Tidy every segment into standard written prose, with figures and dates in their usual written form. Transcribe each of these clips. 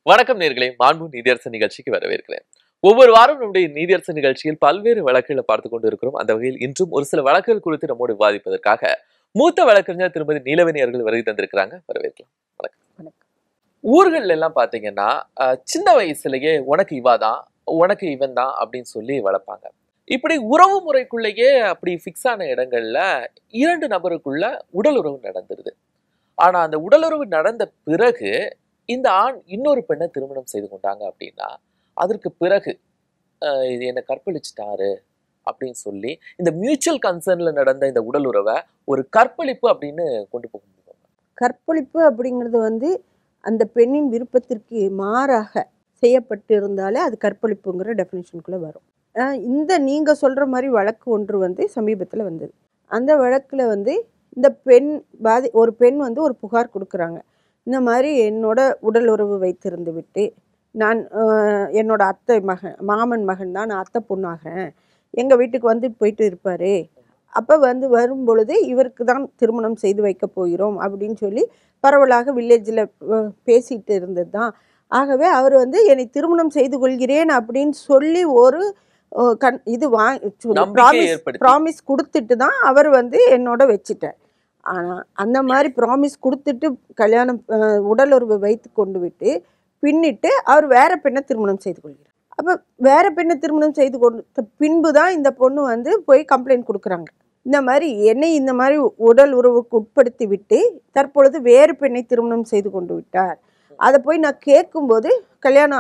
வணக்கம் நேர்களே, மாண்பு நீதியரசு நிகழ்ச்சிக்கு வரவேற்கிறேன். ஒவ்வொரு வாரம் நம்முடைய நீதியரசு நிகழ்ச்சியில் பல்வேறு வழக்குகளை பார்த்துக் கொண்டு இருக்கிறோம். அந்த வகையில் இன்றும் ஒரு சில வழக்குகள் குறித்து நம்மோடு விவாதிப்பதற்காக மூத்த வழக்கறிஞர் திருமதி நீலவேணி அவர்கள் வருகை தந்திருக்கிறாங்க. வரவேற்கலாம். வணக்கம். ஊர்கள்ல எல்லாம் பாத்தீங்கன்னா சின்ன வயசுலயே உனக்கு இவாதான், உனக்கு இவன் தான் அப்படின்னு சொல்லி வளர்ப்பாங்க. இப்படி உறவு முறைக்குள்ளேயே அப்படி பிக்ஸ் ஆன இடங்கள்ல இரண்டு நபருக்குள்ள உடல் உறவு நடந்துருது. ஆனா அந்த உடலுறவு நடந்த பிறகு இந்த ஆண் இன்னொரு பெண்ணை திருமணம் செய்து கொண்டாங்க அப்படின்னா, அதற்கு பிறகு இது என்ன கற்பழிச்சிட்டாரு அப்படின்னு சொல்லி இந்த மியூச்சுவல் கன்சர்ன்ல நடந்த இந்த உடல் உறவை ஒரு கற்பழிப்பு அப்படின்னு கொண்டு போக முடியும். கற்பழிப்பு அப்படிங்கிறது அந்த பெண்ணின் விருப்பத்திற்கு மாறாக செய்யப்பட்டு இருந்தாலே அது கற்பழிப்புங்கிற டெஃபினேஷனுக்குள்ளே வரும். இந்த நீங்கள் சொல்கிற மாதிரி வழக்கு ஒன்று சமீபத்தில் வந்தது. அந்த வழக்கில் இந்த பெண் ஒரு பெண் ஒரு புகார் கொடுக்குறாங்க. இந்த மாதிரி என்னோட உடல் உறவு வைத்திருந்து விட்டு நான் என்னோட அத்தை மாமன் மகன் தான், நான் அத்தை பொண்ணாகிறேன், எங்கள் வீட்டுக்கு போயிட்டு இருப்பார், அப்போ வரும் பொழுது இவருக்கு தான் திருமணம் செய்து வைக்க போகிறோம் அப்படின்னு சொல்லி பரவலாக வில்லேஜில் பேசிகிட்டு இருந்தது தான். ஆகவே அவர் என்னை திருமணம் செய்து கொள்கிறேன் அப்படின்னு சொல்லி ஒரு இது ப்ராமிஸ் கொடுத்துட்டு தான் அவர் என்னோட வச்சுட்டார். ஆனால் அந்த மாதிரி ப்ராமிஸ் கொடுத்துட்டு கல்யாணம் உடலுறவு வைத்து கொண்டு விட்டு பின்னிட்டு அவர் வேற பெண்ணை திருமணம் செய்து கொள்கிறார். அப்போ வேற பெண்ணை திருமணம் செய்து கொடுத்த பின்பு தான் இந்த பொண்ணு போய் கம்ப்ளைண்ட் கொடுக்குறாங்க. இந்த மாதிரி என்னை இந்த மாதிரி உடல் உறவுக்கு உட்படுத்தி விட்டு தற்பொழுது வேறு பெண்ணை திருமணம் செய்து கொண்டு விட்டார். அதை போய் நான் கேட்கும்போது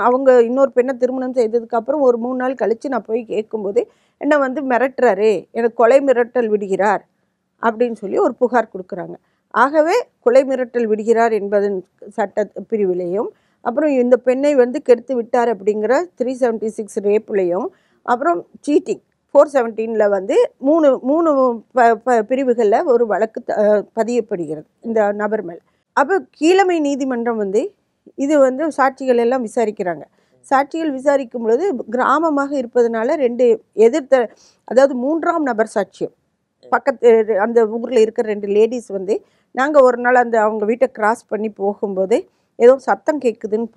அவங்க இன்னொரு பெண்ணை திருமணம் செய்ததுக்கப்புறம் ஒரு 3 நாள் கழித்து நான் போய் கேட்கும்போது என்னை மிரட்டுறாரு, எனக்கு கொலை மிரட்டல் விடுகிறார் அப்படின்னு சொல்லி ஒரு புகார் கொடுக்குறாங்க. ஆகவே கொலை மிரட்டல் விடுகிறார் என்பதன் சட்ட பிரிவிலையும், அப்புறம் இந்த பெண்ணை கெடுத்து விட்டார் அப்படிங்கிற 376 ரேப்புலையும், அப்புறம் சீட்டிங் 417 மூணு பிரிவுகளில் ஒரு வழக்கு பதியப்படுகிறது இந்த நபர் மேல். அப்போ கீழமை நீதிமன்றம் இது சாட்சிகள் எல்லாம் விசாரிக்கிறாங்க. சாட்சிகள் விசாரிக்கும் பொழுது கிராமமாக இருப்பதனால 2 அதாவது 3ஆம் நபர் சாட்சியம், பக்கத்து அந்த ஊரில் இருக்கிற 2 லேடிஸ் நாங்கள் ஒரு நாள் அவங்க வீட்டை கிராஸ் பண்ணி போகும்போது ஏதோ சத்தம் கேட்குதுன்னு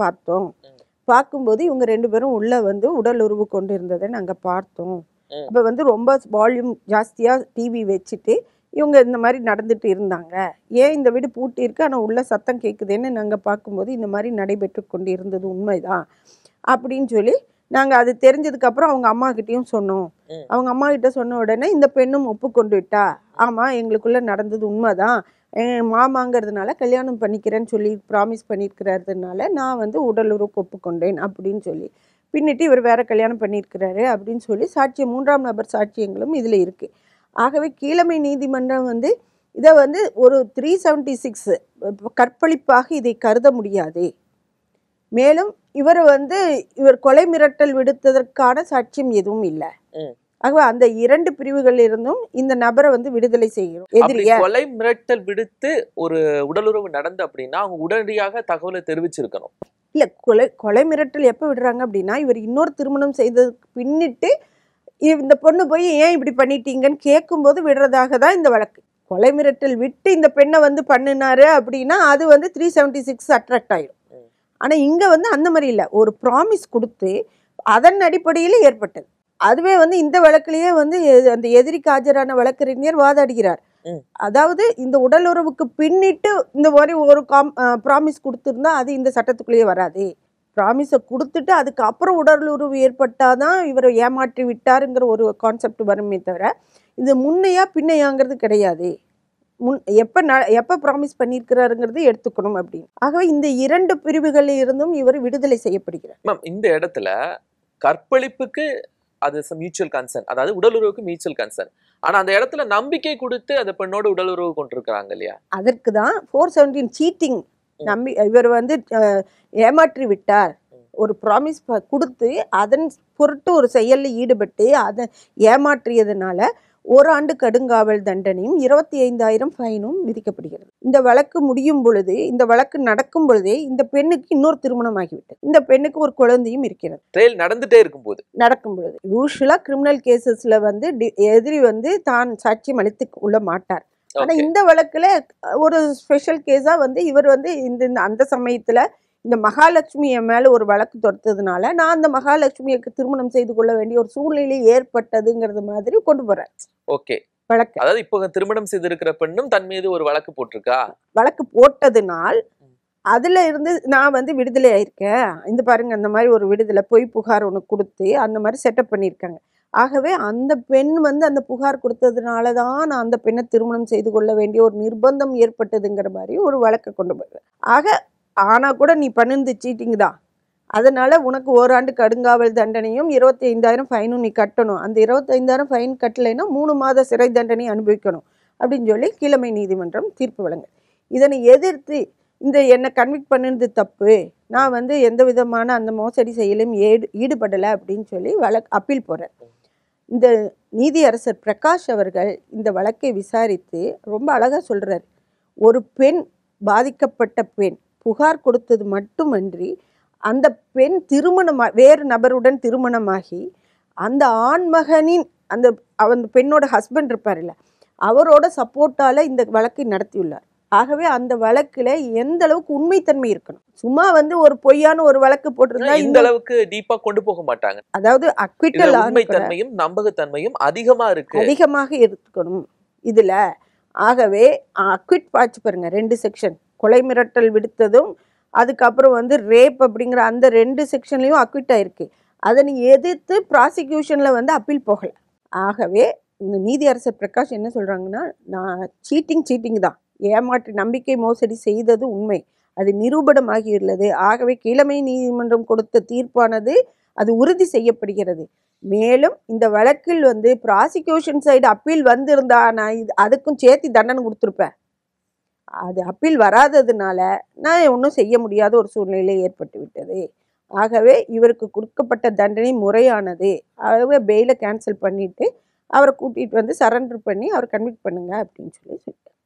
பார்க்கும்போது இவங்க 2 பேரும் உள்ளே உடல் உறவு கொண்டு இருந்ததை நாங்கள் பார்த்தோம். அப்போ ரொம்ப வால்யூம் ஜாஸ்தியாக டிவி வச்சுட்டு இவங்க இந்த மாதிரி நடந்துட்டு இருந்தாங்க. ஏன் இந்த வீடு பூட்டி இருக்கு ஆனால் உள்ள சத்தம் கேட்குதுன்னு நாங்கள் பார்க்கும்போது இந்த மாதிரி நடைபெற்று கொண்டு இருந்தது உண்மைதான் அப்படின்னு சொல்லி நாங்கள் அது தெரிஞ்சதுக்கப்புறம் அவங்க அம்மாக்கிட்டேயும் சொன்னோம். அவங்க அம்மா கிட்ட சொன்ன உடனே இந்த பெண்ணும் ஒப்புக்கொண்டு விட்டா, ஆமாம் எங்களுக்குள்ளே நடந்தது உண்மைதான், என் மாமாங்கிறதுனால கல்யாணம் பண்ணிக்கிறேன்னு சொல்லி ப்ராமிஸ் பண்ணியிருக்கிறதுனால நான் உடலுறவுக்கு ஒப்புக்கொண்டேன் அப்படின்னு சொல்லி பின்னிட்டு இவர் வேற கல்யாணம் பண்ணியிருக்கிறாரு அப்படின்னு சொல்லி சாட்சியம் 3ஆம் நபர் சாட்சியங்களும் இதில் இருக்குது. ஆகவே கீழமை நீதிமன்றம் இதை ஒரு 376 கற்பழிப்பாக இதை கருத முடியாது. மேலும் இவர் கொலை மிரட்டல் விடுத்ததற்கான சாட்சியம் எதுவும் இல்லை. ஆகவே அந்த 2 பிரிவுகள் இருந்தும் இந்த நபரை விடுதலை செய்கிறோம். எதிரியா கொலை மிரட்டல் விடுத்து ஒரு உடலுறவு நடந்து அப்படின்னா அவங்க உடனடியாக தகவலை தெரிவிச்சிருக்கணும். இல்லை, கொலை மிரட்டல் எப்போ விடுறாங்க அப்படின்னா இவர் இன்னொரு திருமணம் செய்ததுக்கு பின்னிட்டு இந்த பொண்ணு போய் ஏன் இப்படி பண்ணிட்டீங்கன்னு கேட்கும்போது விடுறதாக தான் இந்த வழக்கு. கொலை மிரட்டல் விட்டு இந்த பெண்ணை பண்ணினாரு அப்படின்னா அது 376 அட்ராக்ட் ஆயிடும். ஆனால் இங்கே அந்த மாதிரி இல்லை, ஒரு ப்ராமிஸ் கொடுத்து அதன் அடிப்படையில் ஏற்பட்டது. அதுவே இந்த வழக்கிலேயே அந்த எதிரிக்கு ஆஜரான வழக்கறிஞர் வாதாடுகிறார். அதாவது இந்த உடலுறவுக்கு பின்னிட்டு இந்த மாதிரி ஒரு ப்ராமிஸ் கொடுத்துருந்தா அது இந்த சட்டத்துக்குள்ளேயே வராது. ப்ராமிஸை கொடுத்துட்டு அதுக்கப்புறம் உடலுறவு ஏற்பட்டாதான் இவரை ஏமாற்றி விட்டாருங்கிற ஒரு கான்செப்ட் வருமே தவிர இது முன்னையா பின்னையாங்கிறது கிடையாது. எப்போ ப்ராமிஸ் பண்ணியிருக்கிறாருங்கிறது எடுத்துக்கணும் அப்படின்னு. ஆகவே இந்த 2 பிரிவுகளில் இருந்தும் இவர் விடுதலை செய்யப்படுகிறார். மேம், இந்த இடத்துல கற்பழிப்புக்கு அது மியூச்சுவல் கன்சர்ன், அதாவது உடலுறவுக்கு மியூச்சுவல் கன்சர்ன். ஆனா அந்த இடத்துல நம்பிக்கை கொடுத்து அந்த பெண்ணோட உடலுறவு கொண்டிருக்கிறாங்க இல்லையா, அதற்கு தான் 417 சீட்டிங். இவர் ஏமாற்றி விட்டார், ஒரு ப்ராமிஸ் கொடுத்து அதன் பொருட்டு ஒரு செயலில் ஈடுபட்டு அதை ஏமாற்றியதுனால 1 ஆண்டு கடுங்காவல் தண்டனையும் 25,000 ஃபைனும் விதிக்கப்படுகிறது. இந்த வழக்கு முடியும் பொழுது, இந்த வழக்கு நடக்கும் பொழுதே இந்த பெண்ணுக்கு இன்னொரு திருமணம் ஆகிவிட்டது. இந்த பெண்ணுக்கு ஒரு குழந்தையும் இருக்கிறது. ட்ரையல் நடந்துட்டே நடக்கும் பொழுது யூஸ்வலாக கிரிமினல் கேசஸ்ல எதிரி தான் சாட்சியம் அளித்து கொள்ள மாட்டார். ஆனா இந்த வழக்குல ஒரு ஸ்பெஷல் கேஸா இவர் இந்த அந்த சமயத்துல இந்த மகாலட்சுமி என் மேல ஒரு வழக்கு தொடுத்ததுனால நான் அந்த மகாலட்சுமிக்கு திருமணம் செய்து கொள்ள வேண்டிய ஒரு சூழ்நிலை ஏற்பட்டதுங்கிறது மாதிரி கொண்டு போறேன் ஓகே. வழக்கு. அதாவது இப்போ திருமணம் செய்திருக்கிற பெண்ணும் தன் மீது ஒரு வழக்கு போட்டிருக்கா? வழக்கு போட்டதுனால் அதுல இருந்து நான் வந்து விடுதலை ஆயிருக்கேன். இந்த பாருங்க அந்த மாதிரி ஒரு விடுதலை பொய் புகார் ஒன்று கொடுத்து அந்த மாதிரி செட்டப் பண்ணியிருக்காங்க. ஆகவே அந்த பெண் வந்து அந்த புகார் கொடுத்ததுனால தான் நான் அந்த பெண்ணை திருமணம் செய்து கொள்ள வேண்டிய ஒரு நிர்பந்தம் ஏற்பட்டதுங்கிற மாதிரி ஒரு வழக்கை கொண்டு போகிறேன். ஆக ஆனா கூட நீ பண்ணுது சீட்டிங் தான், அதனால உனக்கு ஓராண்டு கடுங்காவல் தண்டனையும் 25,000 ஃபைனும் நீ கட்டணும். அந்த 25,000 ஃபைன் கட்டலைன்னா 3 மாத சிறை தண்டனை அனுபவிக்கணும் அப்படின்னு சொல்லி கீழமை நீதிமன்றம் தீர்ப்பு வழங்க. இதனை எதிர்த்து இந்த என்னை கன்விக்ட் பண்ணினது தப்பு, நான் வந்து எந்த விதமான அந்த மோசடி செயலும் ஈடுபடலை அப்படின்னு சொல்லி அப்பீல் போகிறேன். இந்த நீதியரசர் பிரகாஷ் அவர்கள் இந்த வழக்கை விசாரித்து ரொம்ப அழகாக சொல்கிறார். ஒரு பெண், பாதிக்கப்பட்ட பெண் புகார் கொடுத்தது மட்டுமன்றி அந்த பெண் வேறு நபருடன் திருமணமாகி அந்த ஆண்மகனின் அந்த பெண்ணோட ஹஸ்பண்ட் இருப்பார்ல, அவரோட சப்போர்ட்டால் இந்த வழக்கை நடத்தியுள்ளார். ஆகவே அந்த வழக்குல எந்த அளவுக்கு உண்மைத்தன்மை இருக்கணும். சும்மா வந்து ஒரு பொய்யான ஒரு வழக்கு போட்டிருந்தா இந்த அளவுக்கு டீப்பா கொண்டு போக மாட்டாங்க. அதாவது அக்விட்டல் உண்மைத்தன்மையும் நம்பகத்தன்மையும் அதிகமாக இருக்கணும் இதுல. ஆகவே அக்விட் பாச்சு பாருங்க, 2 செக்ஷன், கொலை மிரட்டல் விடுத்ததும் அதுக்கப்புறம் வந்து ரேப் அப்படிங்கிற அந்த 2 செக்ஷன்லயும் அக்விட் ஆயிருக்கு. அதனை எதிர்த்து ப்ராசிக்யூஷன்ல வந்து அப்பீல் போகல. ஆகவே இந்த நீதியரசர் பிரகாஷ் என்ன சொல்றாங்கன்னா, நான் சீட்டிங் தான், ஏமாற்று நம்பிக்கை மோசடி செய்தது உண்மை, அது நிரூபணமாகியுள்ளது. ஆகவே கீழமை நீதிமன்றம் கொடுத்த தீர்ப்பானது அது உறுதி செய்யப்படுகிறது. மேலும் இந்த வழக்கில் வந்து ப்ராசிக்யூஷன் சைடு அப்பீல் வந்திருந்தா நான் அதுக்கும் சேர்த்து தண்டனை கொடுத்துருப்பேன். அது அப்பீல் வராததுனால நான் ஒன்றும் செய்ய முடியாத ஒரு சூழ்நிலை ஏற்பட்டு விட்டது. ஆகவே இவருக்கு கொடுக்கப்பட்ட தண்டனை முறையானது. ஆகவே பெயிலை கேன்சல் பண்ணிட்டு அவரை கூட்டிகிட்டு வந்து சரண்டர் பண்ணி அவரை கன்விக்ட் பண்ணுங்க அப்படின்னு சொல்லி சொல்லிட்டார்.